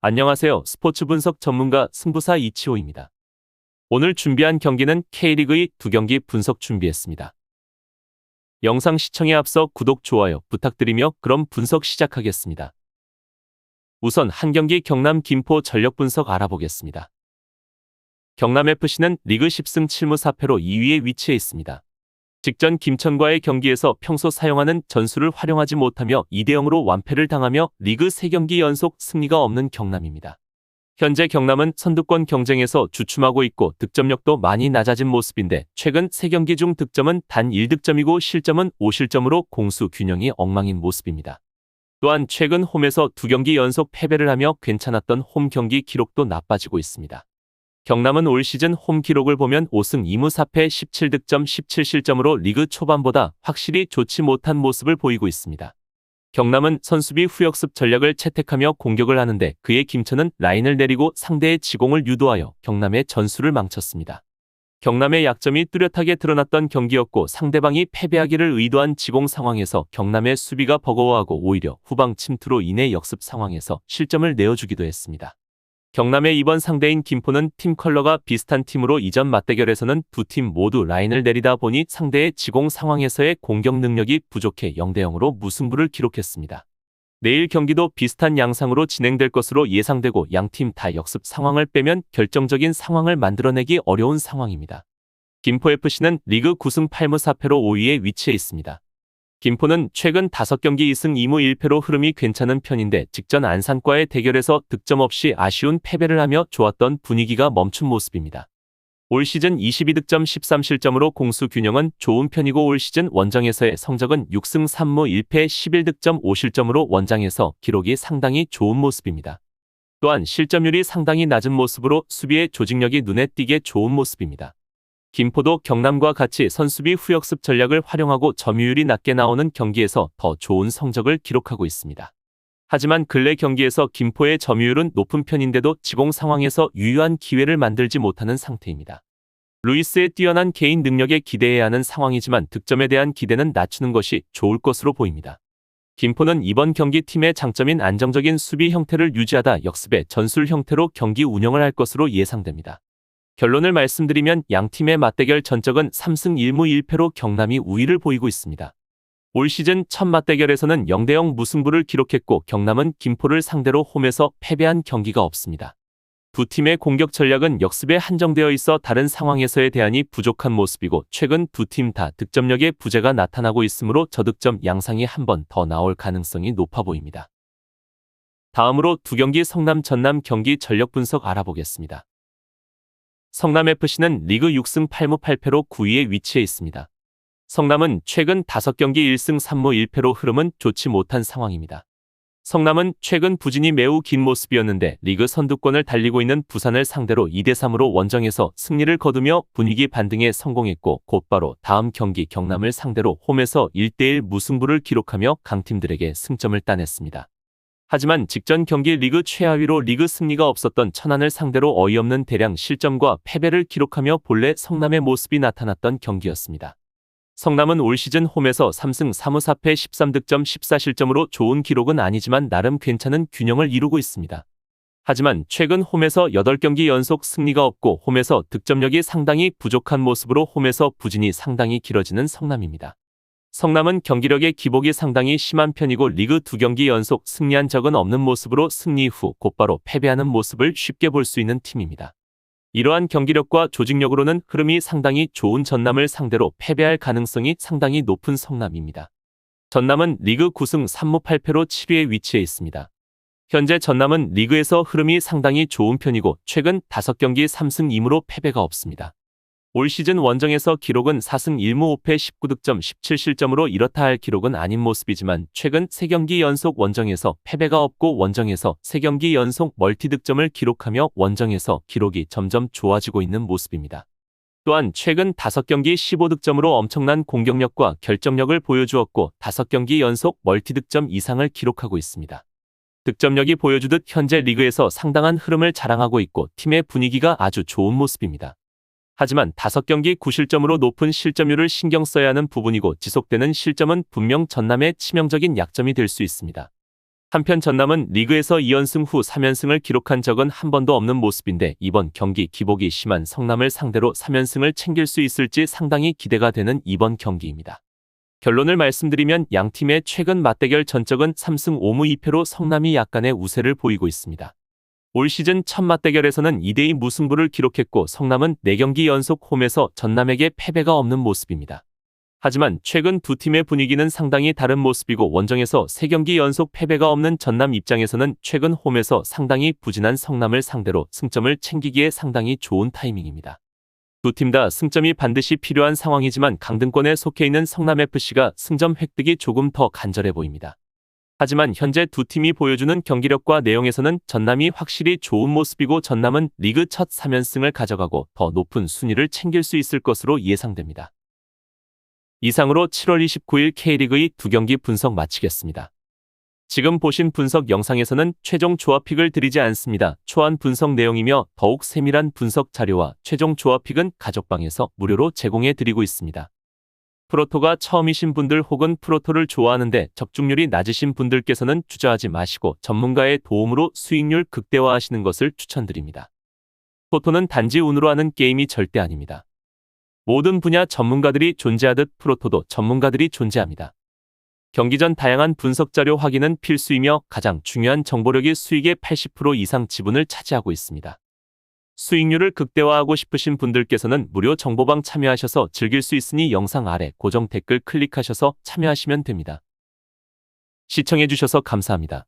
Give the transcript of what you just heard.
안녕하세요. 스포츠 분석 전문가 승부사 이치호입니다. 오늘 준비한 경기는 K리그의 두 경기 분석 준비했습니다. 영상 시청에 앞서 구독, 좋아요 부탁드리며 그럼 분석 시작하겠습니다. 우선 한 경기 경남 김포 전력 분석 알아보겠습니다. 경남FC는 리그 10승 7무 4패로 2위에 위치해 있습니다. 직전 김천과의 경기에서 평소 사용하는 전술을 활용하지 못하며 2대0으로 완패를 당하며 리그 3경기 연속 승리가 없는 경남입니다. 현재 경남은 선두권 경쟁에서 주춤하고 있고 득점력도 많이 낮아진 모습인데 최근 3경기 중 득점은 단 1득점이고 실점은 5실점으로 공수 균형이 엉망인 모습입니다. 또한 최근 홈에서 2경기 연속 패배를 하며 괜찮았던 홈 경기 기록도 나빠지고 있습니다. 경남은 올 시즌 홈 기록을 보면 5승 2무 4패 17득점 17실점으로 리그 초반보다 확실히 좋지 못한 모습을 보이고 있습니다. 경남은 선수비 후역습 전략을 채택하며 공격을 하는데 그의 김천은 라인을 내리고 상대의 지공을 유도하여 경남의 전술을 망쳤습니다. 경남의 약점이 뚜렷하게 드러났던 경기였고 상대방이 패배하기를 의도한 지공 상황에서 경남의 수비가 버거워하고 오히려 후방 침투로 인해 역습 상황에서 실점을 내어주기도 했습니다. 경남의 이번 상대인 김포는 팀 컬러가 비슷한 팀으로 이전 맞대결에서는 두 팀 모두 라인을 내리다 보니 상대의 지공 상황에서의 공격 능력이 부족해 0대0으로 무승부를 기록했습니다. 내일 경기도 비슷한 양상으로 진행될 것으로 예상되고 양팀 다 역습 상황을 빼면 결정적인 상황을 만들어내기 어려운 상황입니다. 김포FC는 리그 9승 8무 4패로 5위에 위치해 있습니다. 김포는 최근 5경기 2승 2무 1패로 흐름이 괜찮은 편인데 직전 안산과의 대결에서 득점 없이 아쉬운 패배를 하며 좋았던 분위기가 멈춘 모습입니다. 올 시즌 22득점 13실점으로 공수 균형은 좋은 편이고 올 시즌 원정에서의 성적은 6승 3무 1패 11득점 5실점으로 원정에서 기록이 상당히 좋은 모습입니다. 또한 실점률이 상당히 낮은 모습으로 수비의 조직력이 눈에 띄게 좋은 모습입니다. 김포도 경남과 같이 선수비 후역습 전략을 활용하고 점유율이 낮게 나오는 경기에서 더 좋은 성적을 기록하고 있습니다. 하지만 근래 경기에서 김포의 점유율은 높은 편인데도 지공 상황에서 유효한 기회를 만들지 못하는 상태입니다. 루이스의 뛰어난 개인 능력에 기대해야 하는 상황이지만 득점에 대한 기대는 낮추는 것이 좋을 것으로 보입니다. 김포는 이번 경기 팀의 장점인 안정적인 수비 형태를 유지하다 역습의 전술 형태로 경기 운영을 할 것으로 예상됩니다. 결론을 말씀드리면 양팀의 맞대결 전적은 3승 1무 1패로 경남이 우위를 보이고 있습니다. 올 시즌 첫 맞대결에서는 0대0 무승부를 기록했고 경남은 김포를 상대로 홈에서 패배한 경기가 없습니다. 두 팀의 공격 전략은 역습에 한정되어 있어 다른 상황에서의 대안이 부족한 모습이고 최근 두 팀 다 득점력의 부재가 나타나고 있으므로 저득점 양상이 한 번 더 나올 가능성이 높아 보입니다. 다음으로 두 경기 성남 전남 경기 전력 분석 알아보겠습니다. 성남FC는 리그 6승 8무 8패로 9위에 위치해 있습니다. 성남은 최근 5경기 1승 3무 1패로 흐름은 좋지 못한 상황입니다. 성남은 최근 부진이 매우 긴 모습이었는데 리그 선두권을 달리고 있는 부산을 상대로 2대3으로 원정에서 승리를 거두며 분위기 반등에 성공했고 곧바로 다음 경기 경남을 상대로 홈에서 1대1 무승부를 기록하며 강팀들에게 승점을 따냈습니다. 하지만 직전 경기 리그 최하위로 리그 승리가 없었던 천안을 상대로 어이없는 대량 실점과 패배를 기록하며 본래 성남의 모습이 나타났던 경기였습니다. 성남은 올 시즌 홈에서 3승 3무 4패 13득점 14실점으로 좋은 기록은 아니지만 나름 괜찮은 균형을 이루고 있습니다. 하지만 최근 홈에서 8경기 연속 승리가 없고 홈에서 득점력이 상당히 부족한 모습으로 홈에서 부진이 상당히 길어지는 성남입니다. 성남은 경기력의 기복이 상당히 심한 편이고 리그 2경기 연속 승리한 적은 없는 모습으로 승리 후 곧바로 패배하는 모습을 쉽게 볼 수 있는 팀입니다. 이러한 경기력과 조직력으로는 흐름이 상당히 좋은 전남을 상대로 패배할 가능성이 상당히 높은 성남입니다. 전남은 리그 9승 3무 8패로 7위에 위치해 있습니다. 현재 전남은 리그에서 흐름이 상당히 좋은 편이고 최근 5경기 3승 2무로 패배가 없습니다. 올 시즌 원정에서 기록은 4승 1무 5패 19득점 17실점으로 이렇다 할 기록은 아닌 모습이지만 최근 3경기 연속 원정에서 패배가 없고 원정에서 3경기 연속 멀티득점을 기록하며 원정에서 기록이 점점 좋아지고 있는 모습입니다. 또한 최근 5경기 15득점으로 엄청난 공격력과 결정력을 보여주었고 5경기 연속 멀티득점 이상을 기록하고 있습니다. 득점력이 보여주듯 현재 리그에서 상당한 흐름을 자랑하고 있고 팀의 분위기가 아주 좋은 모습입니다. 하지만 5경기 9실점으로 높은 실점률을 신경 써야 하는 부분이고 지속되는 실점은 분명 전남의 치명적인 약점이 될 수 있습니다. 한편 전남은 리그에서 2연승 후 3연승을 기록한 적은 한 번도 없는 모습인데 이번 경기 기복이 심한 성남을 상대로 3연승을 챙길 수 있을지 상당히 기대가 되는 이번 경기입니다. 결론을 말씀드리면 양팀의 최근 맞대결 전적은 3승 5무 2패로 성남이 약간의 우세를 보이고 있습니다. 올 시즌 첫 맞대결에서는 2대2 무승부를 기록했고 성남은 4경기 연속 홈에서 전남에게 패배가 없는 모습입니다. 하지만 최근 두 팀의 분위기는 상당히 다른 모습이고 원정에서 3경기 연속 패배가 없는 전남 입장에서는 최근 홈에서 상당히 부진한 성남을 상대로 승점을 챙기기에 상당히 좋은 타이밍입니다. 두 팀 다 승점이 반드시 필요한 상황이지만 강등권에 속해 있는 성남FC가 승점 획득이 조금 더 간절해 보입니다. 하지만 현재 두 팀이 보여주는 경기력과 내용에서는 전남이 확실히 좋은 모습이고 전남은 리그 첫 3연승을 가져가고 더 높은 순위를 챙길 수 있을 것으로 예상됩니다. 이상으로 7월 29일 K리그2 두 경기 분석 마치겠습니다. 지금 보신 분석 영상에서는 최종 조합픽을 드리지 않습니다. 초안 분석 내용이며 더욱 세밀한 분석 자료와 최종 조합픽은 가족방에서 무료로 제공해 드리고 있습니다. 프로토가 처음이신 분들 혹은 프로토를 좋아하는데 적중률이 낮으신 분들께서는 투자하지 마시고 전문가의 도움으로 수익률 극대화하시는 것을 추천드립니다. 토토는 단지 운으로 하는 게임이 절대 아닙니다. 모든 분야 전문가들이 존재하듯 프로토도 전문가들이 존재합니다. 경기 전 다양한 분석 자료 확인은 필수이며 가장 중요한 정보력이 수익의 80% 이상 지분을 차지하고 있습니다. 수익률을 극대화하고 싶으신 분들께서는 무료 정보방 참여하셔서 즐길 수 있으니 영상 아래 고정 댓글 클릭하셔서 참여하시면 됩니다. 시청해주셔서 감사합니다.